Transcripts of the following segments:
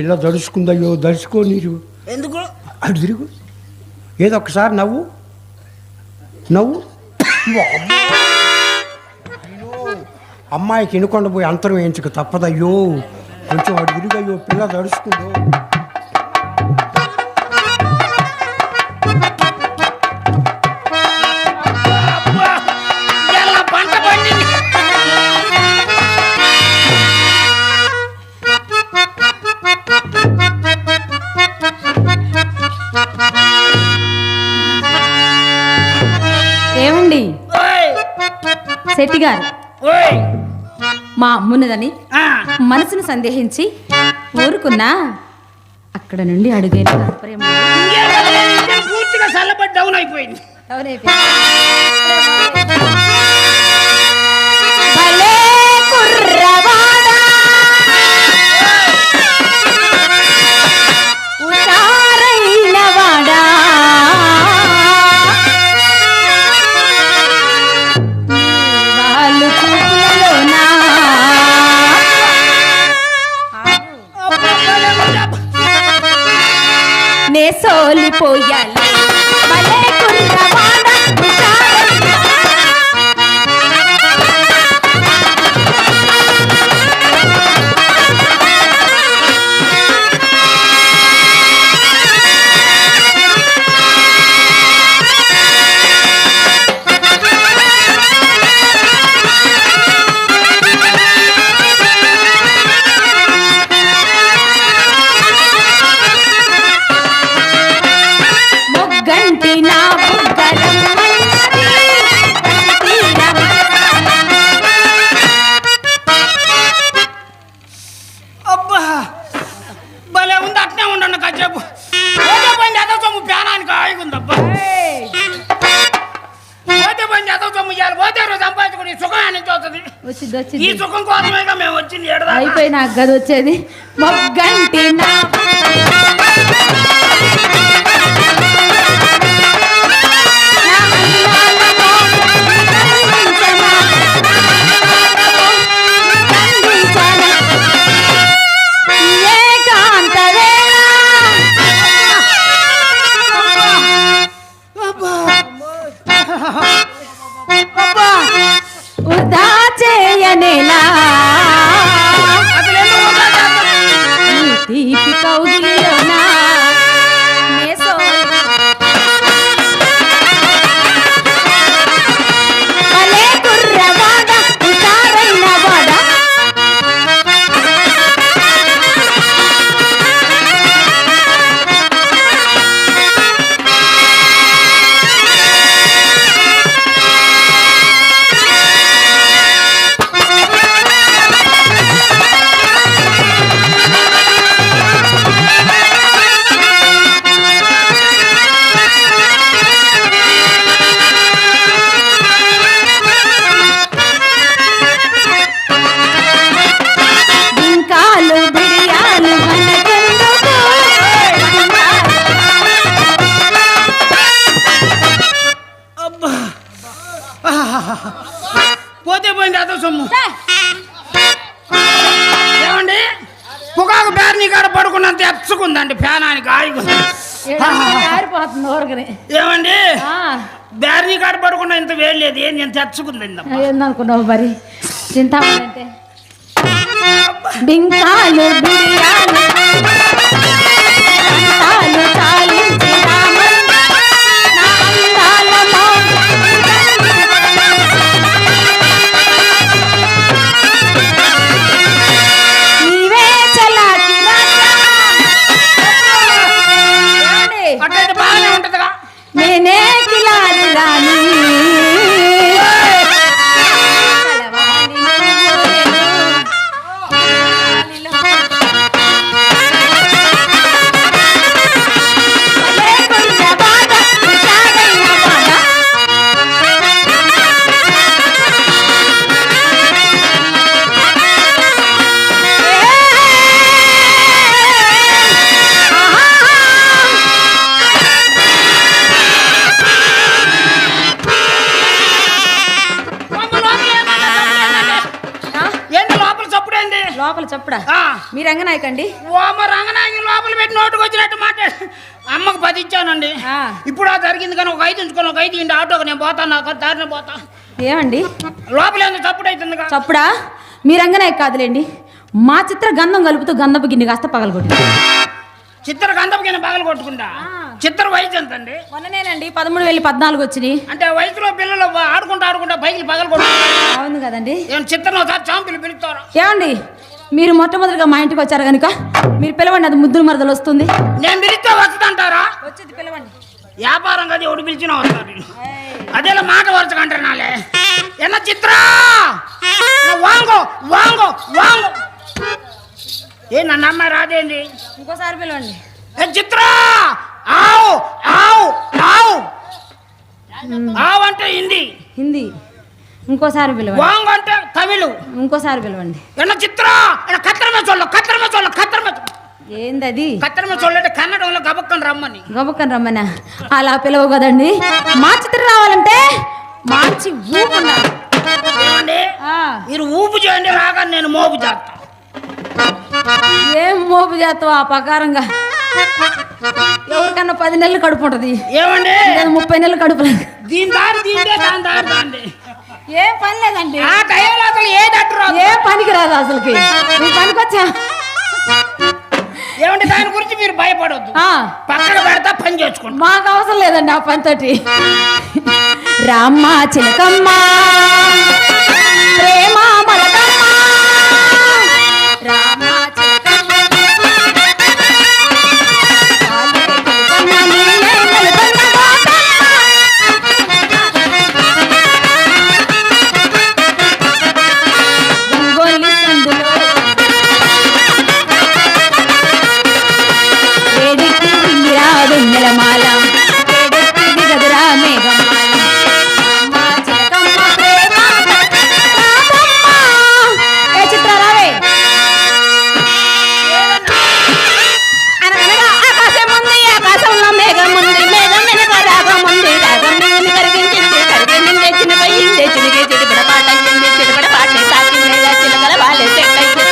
పిల్ల దడుచుకుందయ్యో, దడుచుకో నీరు. ఎందుకు అటు తిరుగు, ఏదో ఒకసారి నవ్వు నవ్వు. అయ్యో, అమ్మాయికి ఎన్నుకొండ పోయి అంతరం వేయించుకు తప్పదయ్యో. కొంచెం అటు తిరుగయ్యో, పిల్ల దడుచుకుందో. ఏమండి శెట్టి గారు, మా అమ్మున్నదని మనసును సందేహించి ఊరుకున్నా అక్కడ నుండి అడుగైన తాత్పర్యం పూర్తిగా చల్లబడి డౌన్ అయిపోయింది. సోలిపోయాలి ఈ సుఖం కోసమేగా మేము వచ్చింది. అయిపోయి నాకు గది వచ్చేది మొగ్గంటి నా పోతే పోయింది అదో సొమ్ము. ఏమండి పొగాకు బ్యార్నీ కాడ పడుకున్నంత ఎచ్చుకుందండి ఫ్యానానికి ఆయుగు. ఏమండి బ్యార్నీ కాడ పడుకున్న ఇంత వేయలేదు, ఏం నేను తెచ్చుకుందండి. ఏందనుకున్నావు మరి చింతామంటే బింకాలు బిర్యానీ నేనే కిలారి రాణి మీ రంగనాయక్ అండి. ఓమ రంగనాయకి లోపల పెట్టి నోటుకు వచ్చినట్టు మాట్లాడు. అమ్మకు 10 ఇచ్చానండి. ఇప్పుడు ఆ జరిగింది కానీ ఒక 5 ఉంచుకొని ఒక 5 ఇంటి ఆటోకి నేను పోతాను, నాకు దారిని పోతా. ఏమండి లోపల ఎందుకు చప్పుడు అవుతుంది? చప్పుడా? మీ రంగనాయక్ కాదులేండి, మా చిత్ర గంధం కలుపుతూ గంధపు గిన్నె కాస్త పగలగొట్టింది. చిత్ర గంధపు గిన్నె పగలు కొట్టుకుంటా? చిత్ర వయసు ఎంత అండి? మొన్ననేనండి 13 వెళ్ళి 14 వచ్చినాయి. అంటే వయసులో పిల్లలు ఆడుకుంటా బైకులు పగలు కొట్టుకుంటా? అవును కదండి. చిత్రం ఒకసారి చాంపులు పిలుస్తారా? ఏమండి మీరు మొట్టమొదటిగా మా ఇంటికి వచ్చారు కనుక మీరు పిలవండి, అది ముద్దుల మరదలు వస్తుంది. నేను పిలిస్తే వస్తుందంటారా? వచ్చేది పిలవండి. వ్యాపారం కదా ఎవడు పిలిచినా వస్తారు. అదేలా మాట వరచకంటారు నాలే. ఎన్న చిత్ర వాంగో వాంగో వాంగో. ఏ నన్ను అమ్మాయి రాదేంది? ఇంకోసారి పిలవండి. ఏ చిత్ర ఆవు ఆవు ఆవు ఆవు అంటే హిందీ. హిందీ. ఇంకోసారి పిలవండి. వాంగ్ అంటే తమిళ్. ఇంకోసారి పిలవండి. ఎన్న చిత్ర కత్తరమే చోళ్ళ కత్తరమే చోళ్ళ కత్తరమే. ఏంది అది? కత్తరమే చోళ్ళంటే కన్నడంలో గబక్కని రమ్మని. గబక్కని రమ్మనా? అలా పిలవు కదండి. మా చిత్రం రావాలంటే మంచి ఊపు ఉండాలి. మీరు ఊపు చేయండి, రాగా నేను మోపు చేస్తా. ఏం మోపు చేస్తావు ఆ ప్రకారంగా? ఎవరికన్నా 10 నెలలు కడుపు ఉంటుంది. ఏమండి 30 నెలలు కడుపు. దీని దారి దీంటే దాని దారి దాండి. ఏం పని లేదండి. ఆ టైంలో అసలు ఏ పనికి రాదు అసలుకి. మీ పనికొచ్చా? ఏమంటే దాని గురించి మీరు భయపడొద్దు, పక్కన పెడతా పని చేసుకోండి. మాకు అవసరం లేదండి ఆ పనితోటి. రామ్మ చిలకమ్మ ప్రేమ మలకమ్మ, రామ్మ చిలకమ్మ వెన్నెలమాల గదురా మేఘమాల, మా చిలకమ్మ ప్రేమ ఏ చిత్ర రావే. అనగనగా ఆకాశం ఉంది, ఆకాశంలో మేఘం ఉంది, మేఘం వెనుక రాగం ఉంది, రాగం నిన్ను కరిగించింది, కరిగింది చిన్నపయ్యింది, చినిగే చిటిపడ పాటయ్యింది, చిటిపడ పాటని తాకింది, చిలకల వాళ్ళే సెట్ అయింది.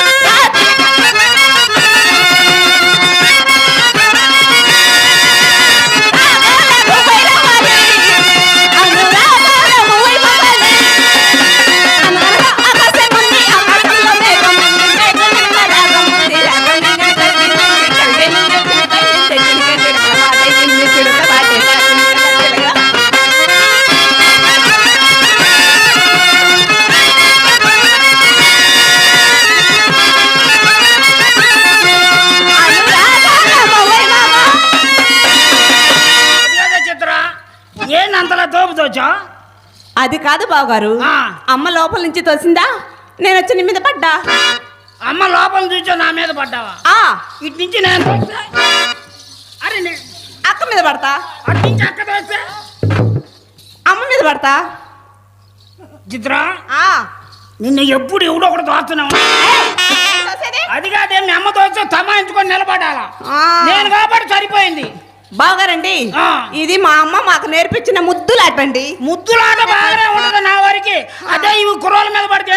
అది కాదు బావగారు, అమ్మ లోపల నుంచి తోసిందా, నేను వచ్చి నీ మీద పడ్డా. అమ్మ లోపల చూచో నా మీద పడ్డావా? ఇటు నుంచి నేను అరే అక్క మీద పడతా, అటు నుంచి అక్క తోస్తే అమ్మ మీద పడతా. చిత్ర నిన్ను ఎప్పుడు ఎవడో ఒకటి తోస్తున్నావు. అది కాదే మీ అమ్మ తోస్తే తమాయించుకొని నిలబడాలా, నేను కాబట్టి సరిపోయింది. బావగారండి, ఇది మా అమ్మ మాకు నేర్పించిన ముద్దులాటండి. ముద్దులాట బాగానే ఉంటది నా వారికి. అదే ఇవి కుర్రోల మీద పడితే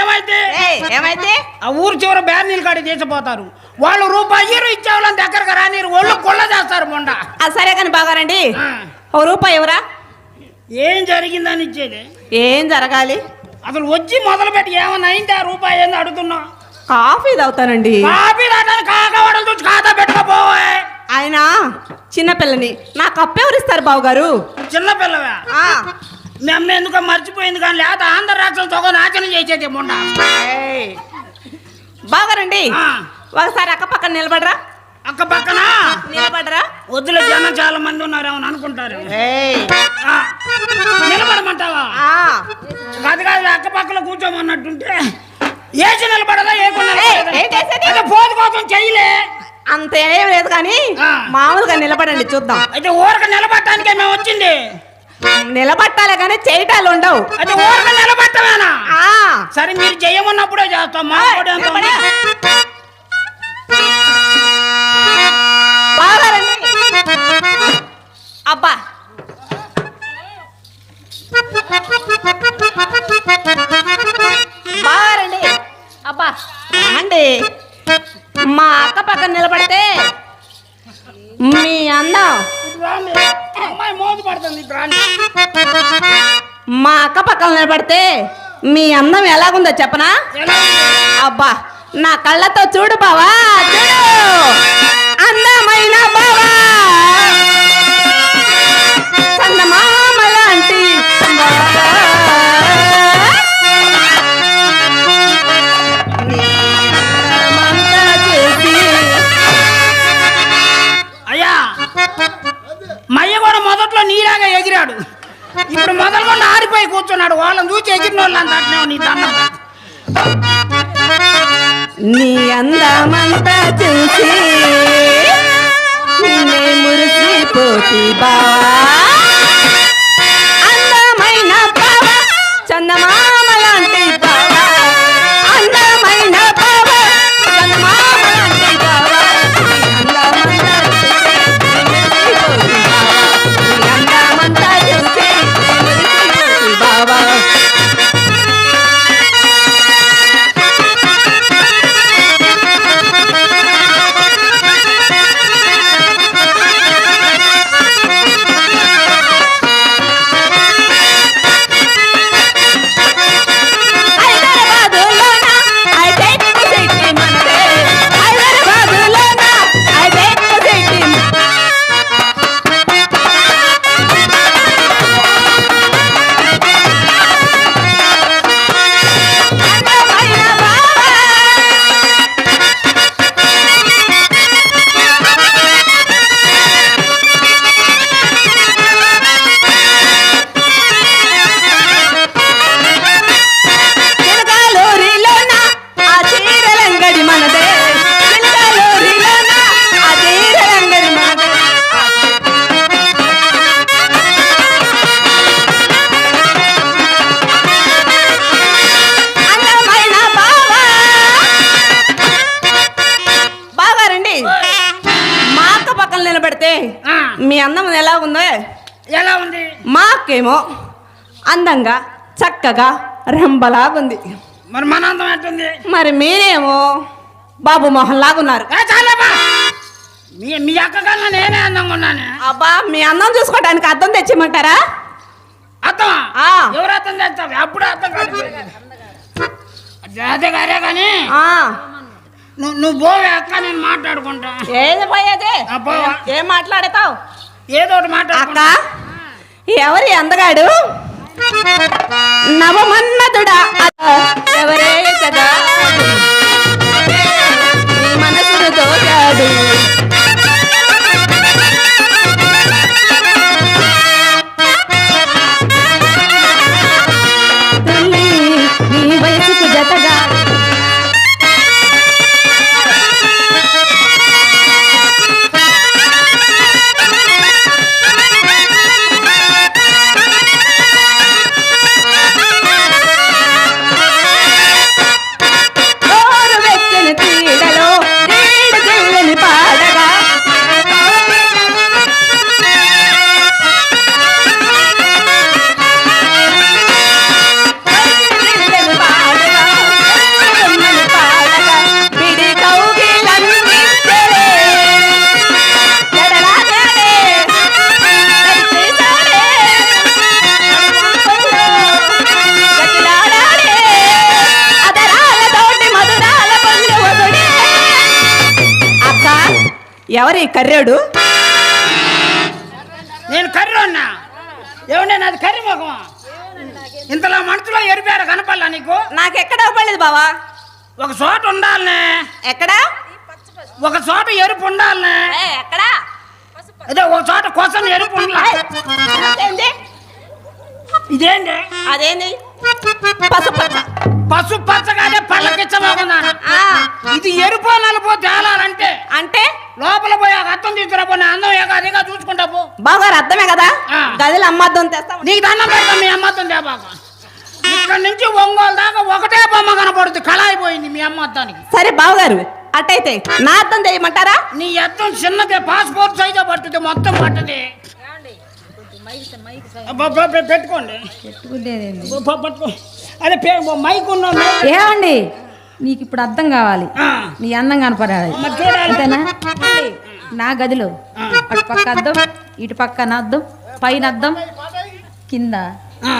ఏమైతే ఆ ఊరు చివర బ్యానీలు కాడి చేసిపోతారు. వాళ్ళు రూపాయి ఇచ్చేవాళ్ళని దగ్గరకు రానిరు, ఒళ్ళు కొల్ల చేస్తారు మొండ. సరే కానీ బావగారండి, ఒక రూపాయి ఎవరా? ఏం జరిగిందని ఇచ్చేది? ఏం జరగాలి? అసలు వచ్చి మొదలు పెట్టి ఏమన్నా అయింది? ఆ రూపాయి ఏంది అడుగుతున్నా? కాఫీ తాగుతానండి. కాఫీ తాగడానికి కాకవాడలు చూసి ఖాతా పెట్టుకోపోవే. ఆయన చిన్నపిల్లని, నాకు అప్పెవరిస్తారు బావగారు? చిన్నపిల్లవా? మీ అమ్మ ఎందుకో మర్చిపోయింది కానీ లేకపోతే ఆంధ్ర రాష్ట్రం తొగ నాశనం చేసేది మొండ. బావగారండి, ఒకసారి అక్క పక్కన నిలబడరా. అక్క పక్కన నిలబడరా? వద్దులే, జనం చాలా మంది ఉన్నారేమని అనుకుంటారు. నిలబడమంటావా? కాదు కాదు, అక్క పక్కన కూర్చోమన్నట్టుంటే ఏసి నిలబడదా? ఏ పోదు కోసం చెయ్యలే అంత ఏం లేదు కానీ మామూలుగా నిలబడండి చూద్దాం. అయితే ఊరక నిలబడటానికే మేము వచ్చింది. నిలబట్టాలే కానీ చేయటాలు ఉండవు. అయితే ఊరక నిలబట్టమేనా? సరే మీరు చెయ్యమన్నప్పుడే చేస్తాం. మా అబ్బా బాగారండి, అబ్బా అండి మా అన్నా ఇటు రాండి. అమ్మాయి మోదు పడుతుంది ఇటు రాండి. మా అక్క పక్కన నిలబడితే మీ అందం ఎలాగుందో చెప్పనా? ఎలా ఉంది? అబ్బా నా కళ్ళతో చూడు బావా, చూడు అందమైన బావా, చందమామ లాంటి బావా. నీ అందమంతా చూసి అయ్యా మయ్య కూడా మొదట్లో నీలాగా ఎగిరాడు, ఇప్పుడు మొదలుకుండా ఆరిపోయి కూర్చున్నాడు. వాళ్ళని చూసి ఎగిరిన వాళ్ళని తట్టినావు నీ దండం. నీ అందమంతా చూసి నే మురిసిపోతి బావా, అందమైన బావా, చందమామ లాంటి బావా, అందమైన బావా, చందమామ లాంటి బావా. నీ అందమంతా చూసి నే మురిసిపోతి బావా, నీ అందమంతా చూసి నే మురిసిపోతి బావా. మీ అందం ఎలా ఉందో ఎలా ఉంది? మాకేమో అందంగా చక్కగా రెంబలాగుంది. మరి మన అందం ఎట్టుంది? మరి మీరేమో బాబు మోహన్ లాగున్నారు. చాలేబా, మీ అక్క కన్నా నేనే అందంగా ఉన్నాను. అబ్బా మీ అందం చూసుకోవడానికి అద్దం తెచ్చిమంటారా? అర్థం ఆ. ఎవరు అర్థం చేస్తావు? అప్పుడు అర్థం కాదు. అదే గారే కానీ నువ్వు పోవే అక్క, నేను మాట్లాడుకుంటా. ఏది పోయేది? ఏం మాట్లాడతావు? ఏదో ఒకటి అక్క ఎవరి అందగాడు? నవమన్నదుడా ఎవరే కదా నీ మనసును దోచాడు. తల్లి నీ వయసుకు జతగా ఎవరి కర్రాడు? నేను కర్రీ ఉన్నా. ఏమంటే నాది కర్రీ ముఖం. ఇంతలా మనసులో ఎరిపారు కనపల్లా నీకు? నాకెక్కడ అవ్వలేదు బావా. ఒక చోట ఉండాలనే. ఎక్కడా? ఒక చోట ఎరుపు ఉండాలనే. ఎక్కడా? అదే ఒక చోట కోసం ఎరుపు ఉండాలి. ఇదేంటి? అదేంటి? పసుపచ్చ. పసుపచ్చగానే పళ్ళకిచ్చబోకున్నాను. ఇది ఎరుపు నలుపు తేలాలంటే అంటే లోపల పోయి ఆ అర్థం తీసుకురాబోని అందం ఏకాదిగా చూసుకుంటా పో. బావగారు అర్థమే కదా, గదిలో అమ్మద్దం తెస్తాం. నీకు దండం పెడతాం మీ అమ్మద్దం తేబాక. ఇక్కడ నుంచి ఒంగోలు దాకా ఒకటే బొమ్మ కనపడుతుంది, కళాయిపోయింది మీ అమ్మద్దానికి. సరే బావగారు అట్టయితే నా అర్థం చేయమంటారా? నీ అర్థం చిన్నదే, పాస్పోర్ట్ సైజే పట్టుది, మొత్తం పట్టుది. పెట్టుకోండి. పట్టుకో. అదే మైక్ ఉన్న ఏమండి, నీకు ఇప్పుడు అర్థం కావాలి. నీ అందం కనపడాలి. చూడాలి. అంతేనా? నా గదిలో ఆ. అటు పక్క అద్దం ఇటు పక్కన అద్దం పైన అద్దం కింద ఆ.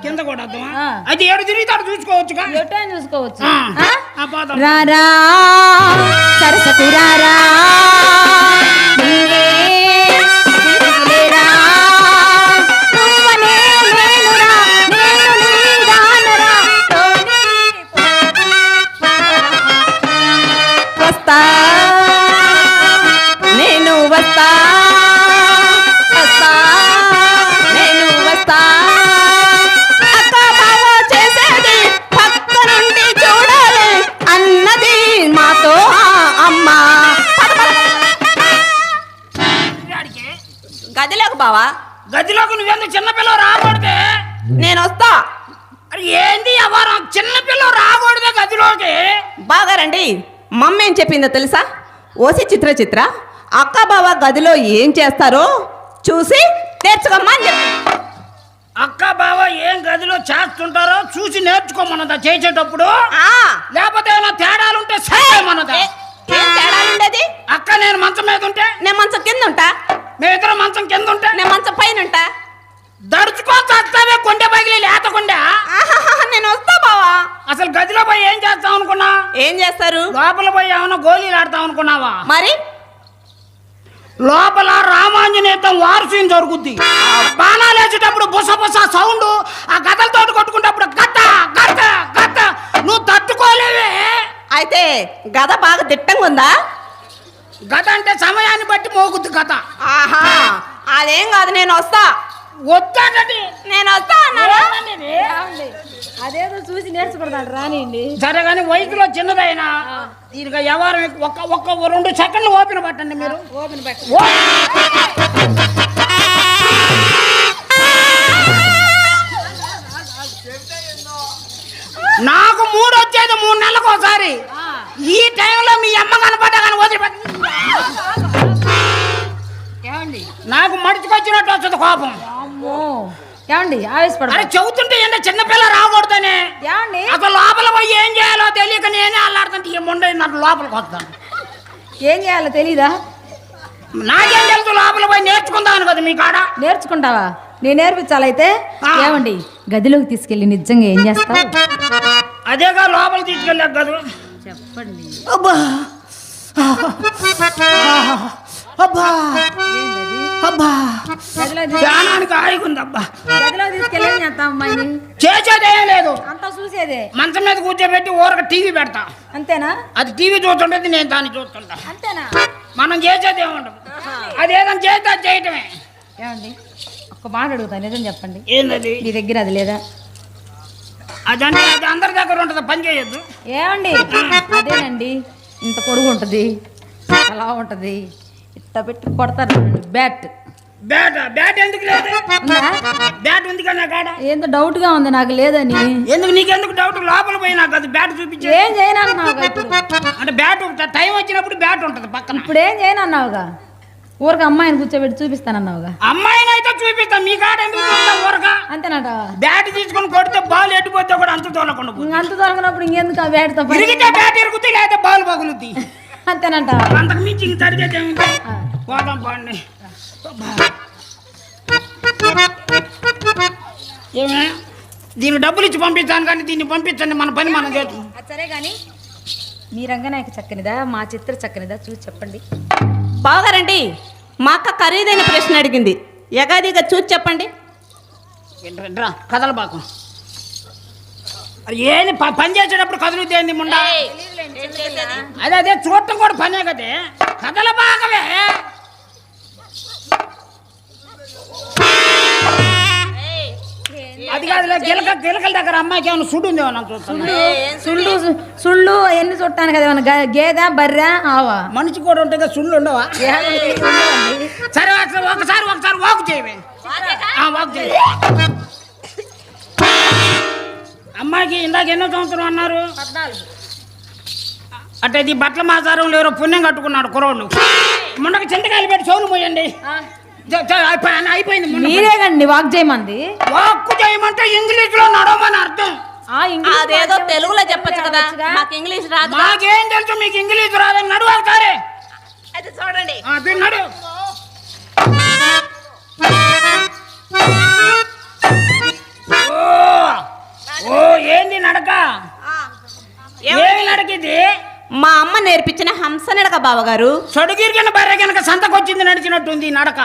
కింద కూడా అర్థమా ఆ. అయితే ఏడు తిరిగితే చూసుకోవచ్చుగా ఎటో చూసుకోవచ్చు ఆ. ఆ? ఆ, పోదాం. రారా సరసకు రారా నిన్నే పిలిచిలేరా. నువ్వనే నేనురా, నేను నీదానురా. వస్తా నేను వస్తా వస్తా నేను వస్తా. అక్క బావ చేసేది పక్క నుండి చూడాలి అన్నది మాతో ఆ అమ్మ. ఆడికి గదిలోకి బావా గదిలోకి నువ్వెందుకు చిన్నపిల్ల రాకూడదే నేను వస్తా. అరే ఏంది ఎవరు చిన్నపిల్ల రాకూడదే గదిలోకి బాగా రండి. మమ్మీ ఏం చెప్పిందో తెలుసా? ఓసి చిత్ర అక్క బావ గదిలో ఏం చేస్తారో చూసి నేర్చుకోమ్మా అని చెప్పి. అక్క బావ ఏం గదిలో చేస్తుంటారో చూసి నేర్చుకోమన్నదా చేసేటప్పుడు ఆ, లేకపోతే ఏమైనా తేడాలుంటే సరేమన్నదా ఏం తేడాలుండేది? అక్క నేను మంచం మీద ఉంటే నేను మంచం కింద ఉంటా, మేమిద్దరం మంచం కింద ఉంటే నేను మంచం పైన ఉంటా. దడుచుకొని చస్తావే కొండె పగిలి లేతకుండా ఆహాహా, నేను వస్తా బావా. అసలు గదిలో పోయి ఏం చేస్తాం అనుకున్నా ఏం చేస్తారు లోపల పోయి ఏమైనా గోళీలు ఆడతాం అనుకున్నావా మరి? లోపల రామాంజనేయం వారు సీన్ జరుగుద్ది బాణాలు వేసేటప్పుడు బుస బుస సౌండ్ ఆ గదలతో కొట్టుకుంటప్పుడు గత గత గత నువ్వు తట్టుకోలేవే. అయితే గద బాగా దిట్టంగా ఉందా? గత అంటే సమయాన్ని బట్టి మోగుద్ది గత. ఆహా, అదేం కాదు, నేను వస్తా. వద్దండి నేను వస్తా అన్నారా? అదేదో చూసి నేర్చుకుంటాడు రానియండి. సరే కానీ వయసులో చిన్నదైనా దీనికి ఎవరు ఒక్క ఒక్క 2 సెకండ్లు ఓపెన్ పట్టండి మీరు. ఓపెన్ పెట్ట నాకు 3 వచ్చేది 3 నెలలకు ఒకసారి. ఈ టైంలో మీ అమ్మ కనపడ్డా కానీ వదిలిపెట్ట. ఏమండి నాకు మడిచికొచ్చినట్టు వస్తుంది కోపం. అమ్మో ఏమండి ఆవేశపడ అరే చెబుతుంటే ఏంటో చిన్నపిల్ల రాకూడదనే ఏమండి అసలు లోపల పోయి ఏం చేయాలో తెలియక నేనే అల్లాడుతుంటే ఈ ముండ నాకు లోపలికి వస్తాను. ఏం చేయాలో తెలీదా? నాకేం తెలుసు లోపల పోయి నేర్చుకుందాను కదా మీ కాడ. నేర్చుకుంటావా? నేను నేర్పించాలైతే. ఆ. ఏమండి గదిలోకి తీసుకెళ్ళి నిజంగా ఏం చేస్తావు అదేగా లోపల తీసుకెళ్ళాక కదా. చెప్పండి. అబ్బా అబ్బా అబ్బా గదిలో ధ్యానానికి ఆగిపోయింది. అబ్బా గదిలో తీసుకెళ్ళి ఏం చేస్తాం అమ్మాయిని? చేసేదేం లేదు, అంతా చూసేదే మంచం మీద కూర్చోబెట్టి ఊరక టీవీ పెడతా. అంతేనా? అది టీవీ చూస్తుంటది, నేను దాన్ని చూస్తుంటా. అంతేనా? మనం చేసేది ఏముండదు, అదేదని చేస్తే అది చేయటమే. ఏమండి ఒక్క మాట అడుగుతా, నిజం చెప్పండి. ఏంటది? మీ దగ్గర అది లేదా? అదంటే అది అందరి దగ్గర ఉంటుంది, పని చేయొద్దు. ఏమండి అదేనండి, ఇంత పొడుగు ఉంటుంది, అలా ఉంటుంది, ఇట్ట పెట్టి కొడతారు బ్యాట్. బ్యాట్ ఎందుకు లేదు? ఉందా? బ్యాట్ ఉంది కదా నా కాడ. ఏందో డౌట్ గా ఉంది నాకు లేదని. ఎందుకు నీకెందుకు డౌట్? లోపల పోయి నాకు అది బ్యాట్ చూపించే. ఏం చేయనన్నావుగా ఇప్పుడు? అంటే బ్యాట్ టైం వచ్చినప్పుడు బ్యాట్ ఉంటుంది పక్కన. ఇప్పుడు ఏం చేయనన్నావుగా? ఊరికి అమ్మాయిని కూర్చోబెట్టి చూపిస్తానన్నావుగా. అమ్మాయిని అయితే చూపిస్తా, మీ కాడ ఎందుకు చూపిస్తా ఊరక? అంతేనట. బ్యాట్ తీసుకొని కొడితే బాల్ ఎట్టిపోతే కూడా అంత తోలకుండా పోతుంది. ఇంక అంత దొరకనప్పుడు ఇంకెందుకు ఆ బ్యాట్తో పని? ఇరిగితే బ్యాట్ ఇరుగుతుంది, లేకపోతే బాల్ పగులుద్ది. అంతేనంట. అంతకు మించి ఇంక తరిగేది ఏముంది? పోదాం పోండి. ఏమే దీనికి డబ్బులు ఇచ్చి పంపిస్తాను కానీ దీన్ని పంపించండి, మన పని మనం చేస్తాం. సరే కానీ మీ రంగనాయక చక్కనిదా మా చిత్ర చక్కనిదా చూసి చెప్పండి. బాగారండి, మా అక్క ఖరీదైన ప్రశ్న అడిగింది, ఎగాదిగా చూసి చెప్పండి. రా కథల బాకు ఏంది పని చేసేటప్పుడు కదులుతేంది ముండా? అదే చూడటం కూడా పనే కదే, కథల బాగవే. అది కాదులే, గిలకల దగ్గర అమ్మాయికి ఏమైనా సుడు ఉందేమో నాకు చూస్తాను. సుళ్ళు అవన్నీ చుట్టాను కదా, ఏమన్నా గేదె బర్రె ఆవా మనిషి కూడా ఉంటే కదా సుళ్ళు ఉండవా? సరే ఒకసారి వాక్ చేయవే. వాక్ చేయ. అమ్మాయికి ఇందాక ఎన్నో సంవత్సరం అన్నారు? 14. అంటే ఇది బట్టల మాసారం లేరో పుణ్యం కట్టుకున్నాడు కుర్రోళ్ళు. ముండకు చింతకాయలు పెట్టి చెవులు పోయండి. అయిపోయింది. మీరే కండి వాక్ చేయమంది. వాక్ చేయమంటే ఇంగ్లీష్ లో నడవమని అర్థం. అదేదో తెలుగులో చెప్పొచ్చు కదా, మాకు ఇంగ్లీష్ రాదు. మాకేం తెలుసు మీకు ఇంగ్లీష్ రాదని? నడువాలి సరే. అది చూడండి. తిన్నాడు. ఓ ఏంది నడక? ఏమి నడకిది? మా అమ్మ నేర్పించిన హంస నడక బావగారు. సొడుగిరిగిన బర్రె కనుక సంతకొచ్చింది నడిచినట్టుంది నడక.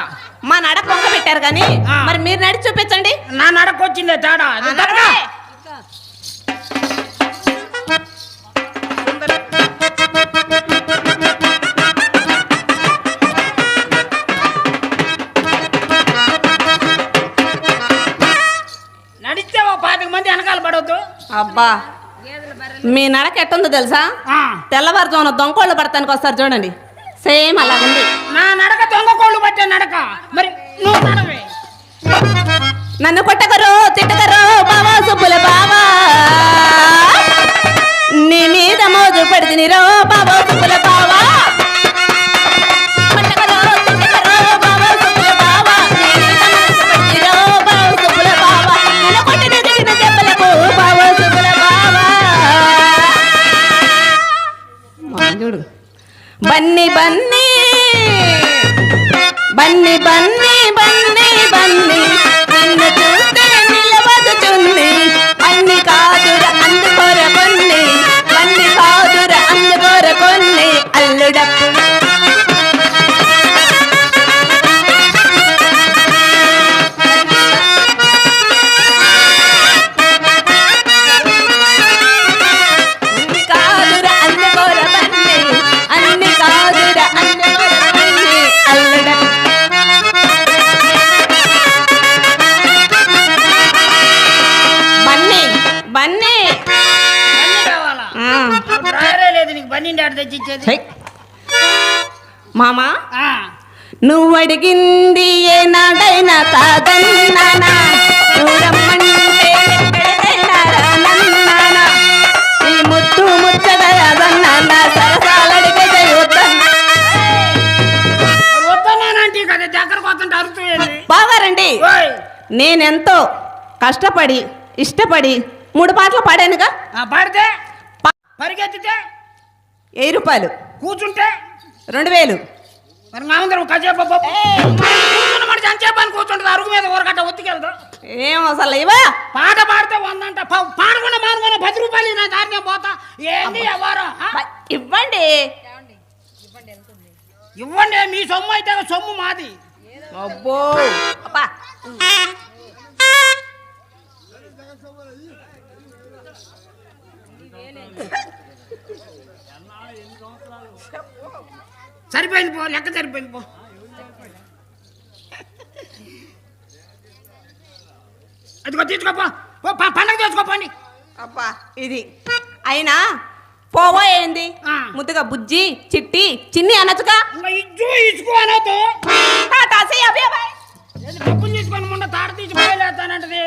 మా నడక కొంగ పెట్టారు కానీ మరి మీరు నడిచి చూపించండి. నా నడక వచ్చిందే తేడా. నడిస్తే ఓ 25 మంది వెనకాల పడవద్దు. అబ్బా మీ నడక ఎట్టుందో తెలుసా? తెల్లవారుజామున దొంగకోళ్ళు పడతానికి వస్తారు చూడండి, సేమ్ అలాగుంది. నా నడక దొంగకోళ్ళు పట్టే నడక. మరి నువ్వు నడవే. నన్ను కొట్టకరు తిట్టకరు బావా సుబ్బుల బావా, నీ మీద మోజు పడితిని రో బావా సుబ్బుల బావా. కొట్టకరు తిట్టకరు బావా సుబ్బుల బావా, నీ మీద మోజు పడితిని రో బావా సుబ్బుల బావా. నన్ను కొట్టిన తిట్టిన దెబ్బలకు బావా సుబ్బుల బావా. చూడు బన్నీ బన్నీ బన్నీ బన్నీ బన్నీ బన్నీ, నిన్ను చూస్తే నిలబడుతుంది. అన్ని కాదుర అందుకోర కొన్ని, అన్ని కాదుర అందుకోర కొన్ని. అల్లుడప్పు అన్ని కాదుర అందుకోర కొన్ని, అన్ని కాదుర అందుకోర కొన్ని. అల్లుడప్పు బన్నీ కావాలా? డ్రాయరే లేదు నీకు. బన్నీ ఆడ తెచ్చిచ్చేది. మామా నువ్వు అడిగింది ఏనాడైనా కాదన్నానా, చూడమ్మంటే ఎక్కడికైనా రానన్నానా, నీ ముద్దు ముచ్చదన్నా సరసాలడిగే వద్దన్నానంటే కదా దగ్గరకు వస్తుంటే అరుతుంది. బాగారండి. నేనెంతో కష్టపడి ఇష్టపడి 3 పాటలు పాడానుగా. పాడితే పరిగెత్తితే 1000 రూపాయలు, కూర్చుంటే 2000. మరి నా ముందర కాసేపు కూర్చున్న మనిషి అంతసేపు అని కూర్చుంటుంది. అరుగు మీద ఊరగట్ట ఒత్తికెళ్తా. ఏం అసలు ఇవా పాట పాడితే 100 అంట. పాడకుండా మానుకున్న 10 రూపాయలు నా దారినే పోతా. ఏంది ఎవరు? ఇవ్వండి ఇవ్వండి. మీ సొమ్ము అయితే సొమ్ము మాది. అబ్బో అబ్బా. సరిపోయింది పో, లెక్క సరిపోయింది పో. అదిగో తీసుకోపో, పండగ చేసుకోపోండి. అబ్బా ఇది అయినా పోబోయేంది? ఆ. ముద్దుగా బుజ్జి చిట్టి చిన్ని అనొచ్చుగా. ఇంకా ఇజ్జు ఇసుకో అనొద్దు. అభి డబ్బులు తీసుకొని ముందు తాడ తీసి బయలుదేరుతానంటది.